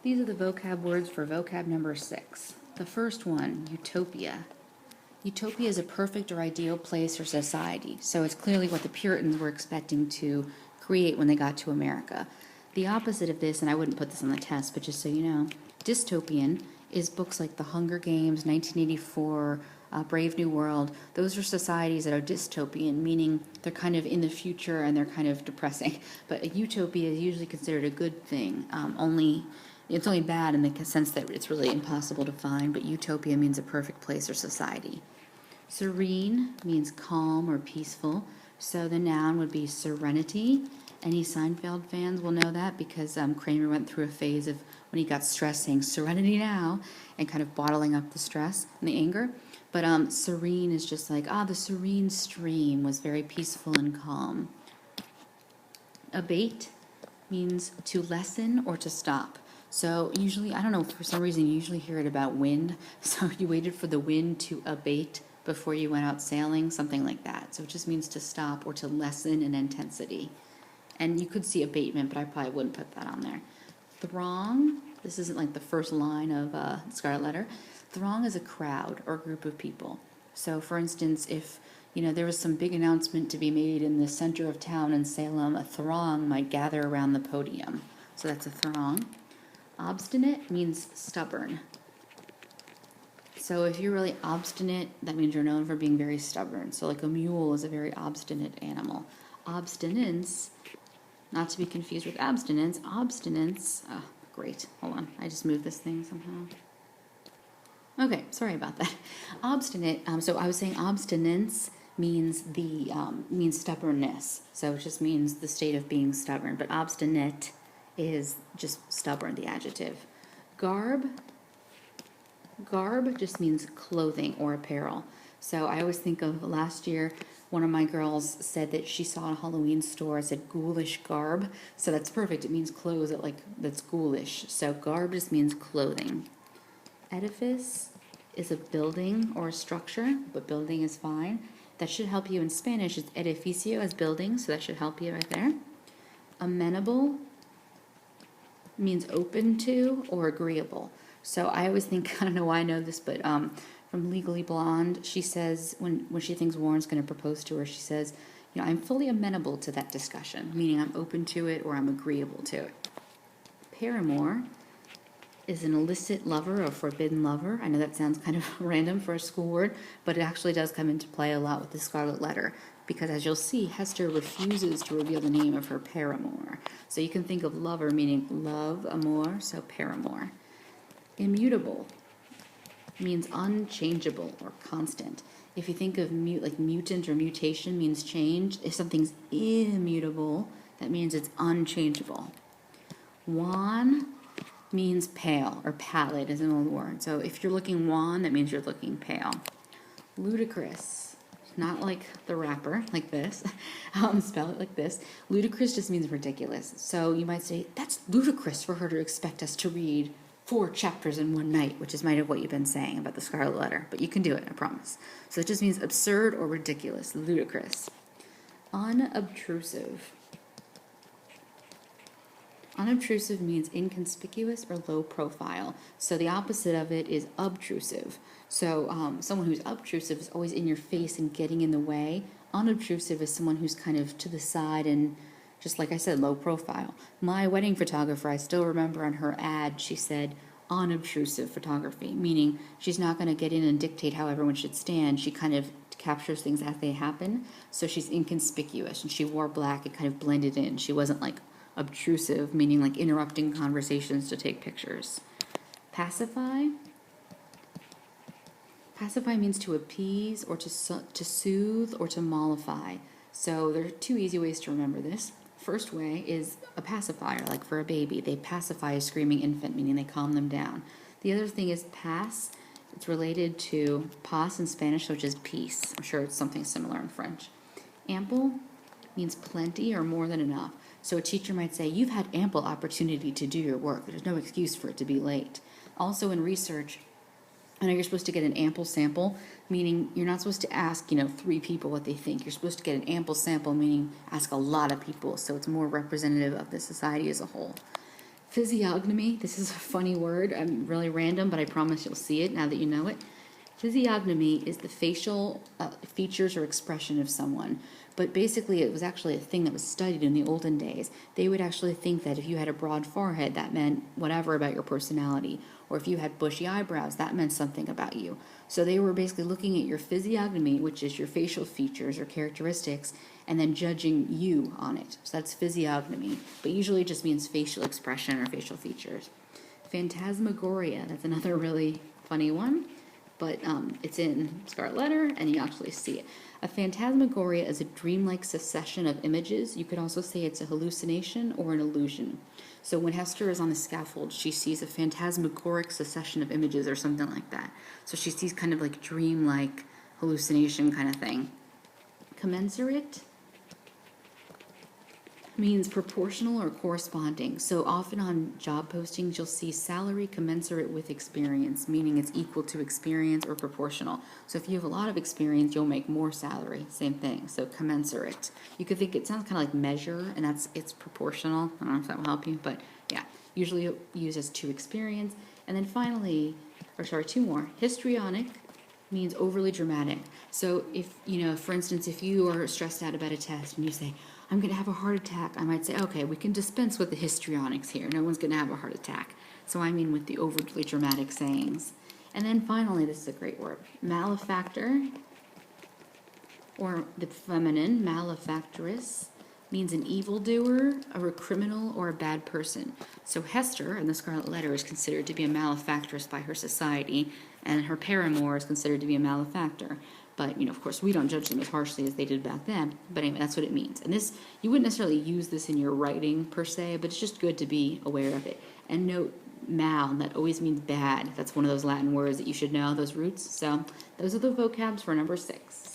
These are the vocab words for vocab number 6. The first one, utopia. Utopia is a perfect or ideal place or society, so it's clearly what the Puritans were expecting to create when they got to America. The opposite of this, and I wouldn't put this on the test, but just so you know, dystopian is books like The Hunger Games, 1984, Brave New World. Those are societies that are dystopian, meaning they're kind of in the future and they're kind of depressing. But a utopia is usually considered a good thing. It's only bad in the sense that it's really impossible to find, but utopia means a perfect place or society. Serene means calm or peaceful, so the noun would be serenity. Any Seinfeld fans will know that because Kramer went through a phase of when he got stressed saying serenity now and kind of bottling up the stress and the anger. But serene is just like, the serene stream was very peaceful and calm. Abate means to lessen or to stop. So usually, I don't know, for some reason you usually hear it about wind. So you waited for the wind to abate before you went out sailing, something like that. So it just means to stop or to lessen in intensity. And you could see abatement, but I probably wouldn't put that on there. Throng, this isn't like the first line of Scarlet Letter. Throng is a crowd or group of people. So for instance, if there was some big announcement to be made in the center of town in Salem, a throng might gather around the podium. So that's a throng. Obstinate means stubborn. So if you're really obstinate, that means you're known for being very stubborn. So like a mule is a very obstinate animal. Obstinance, not to be confused with abstinence, obstinance, great, hold on, I just moved this thing somehow. Okay, sorry about that. Obstinate, so I was saying obstinance means means stubbornness. So it just means the state of being stubborn, but obstinate is just stubborn, the adjective. Garb just means clothing or apparel. So I always think of last year, one of my girls said that she saw a Halloween store, it said ghoulish garb. So that's perfect, it means clothes that's ghoulish. So garb just means clothing. Edifice is a building or a structure, but building is fine. That should help you in Spanish. It's edificio as building, so that should help you right there. Amenable means open to or agreeable. So I always think, I don't know why I know this, but from Legally Blonde, she says when she thinks Warren's going to propose to her, she says, I'm fully amenable to that discussion, meaning I'm open to it or I'm agreeable to it. Paramour is an illicit lover or forbidden lover. I know that sounds kind of random for a school word, but it actually does come into play a lot with the Scarlet Letter because, as you'll see, Hester refuses to reveal the name of her paramour. So you can think of lover meaning love, amour, so paramour. Immutable means unchangeable or constant. If you think of mutant or mutation means change, if something's immutable, that means it's unchangeable. Wan means pale or pallid is an old word. So if you're looking wan, that means you're looking pale. Ludicrous, not like the rapper, like this. Spell it like this. Ludicrous just means ridiculous. So you might say, that's ludicrous for her to expect us to read 4 chapters in one night, which is might have what you've been saying about the Scarlet Letter, but you can do it, I promise. So it just means absurd or ridiculous, ludicrous. Unobtrusive. Unobtrusive means inconspicuous or low profile. So the opposite of it is obtrusive. So someone who's obtrusive is always in your face and getting in the way. Unobtrusive is someone who's kind of to the side and, just like I said, low profile. My wedding photographer, I still remember on her ad, she said unobtrusive photography, meaning she's not going to get in and dictate how everyone should stand. She kind of captures things as they happen. So she's inconspicuous, and she wore black. It kind of blended in. She wasn't like obtrusive, meaning like interrupting conversations to take pictures. Pacify. Pacify means to appease or to soothe or to mollify. So there are 2 easy ways to remember this. First way is a pacifier, like for a baby. They pacify a screaming infant, meaning they calm them down. The other thing is pass. It's related to paz in Spanish, which is peace. I'm sure it's something similar in French. Ample means plenty or more than enough. So a teacher might say, you've had ample opportunity to do your work. There's no excuse for it to be late. Also in research, I know you're supposed to get an ample sample, meaning you're not supposed to ask, 3 people what they think. You're supposed to get an ample sample, meaning ask a lot of people, so it's more representative of the society as a whole. Physiognomy, this is a funny word. I'm really random, but I promise you'll see it now that you know it. Physiognomy is the facial features or expression of someone. But basically, it was actually a thing that was studied in the olden days. They would actually think that if you had a broad forehead, that meant whatever about your personality. Or if you had bushy eyebrows, that meant something about you. So they were basically looking at your physiognomy, which is your facial features or characteristics, and then judging you on it. So that's physiognomy. But usually it just means facial expression or facial features. Phantasmagoria, that's another really funny one. But it's in Scarlet Letter, and you actually see it. A phantasmagoria is a dreamlike succession of images. You could also say it's a hallucination or an illusion. So when Hester is on the scaffold, she sees a phantasmagoric succession of images or something like that. So she sees kind of like dreamlike hallucination kind of thing. Commensurate means proportional or corresponding. So often on job postings, you'll see salary commensurate with experience, meaning it's equal to experience or proportional. So if you have a lot of experience, you'll make more salary. Same thing. So commensurate. You could think it sounds kind of like measure, and it's proportional. I don't know if that will help you, but yeah, usually used as to experience. And then finally, two more. Histrionic means overly dramatic. So if, for instance, if you are stressed out about a test and you say, I'm going to have a heart attack, I might say, okay, we can dispense with the histrionics here. No one's going to have a heart attack. So I mean with the overly dramatic sayings. And then finally, this is a great word, malefactor, or the feminine, malefactress, means an evildoer, a criminal, or a bad person. So Hester in the Scarlet Letter is considered to be a malefactress by her society, and her paramour is considered to be a malefactor. But, of course, we don't judge them as harshly as they did back then. But anyway, that's what it means. And this, you wouldn't necessarily use this in your writing per se, but it's just good to be aware of it. And note mal, that always means bad. That's one of those Latin words that you should know, those roots. So those are the vocabs for number 6.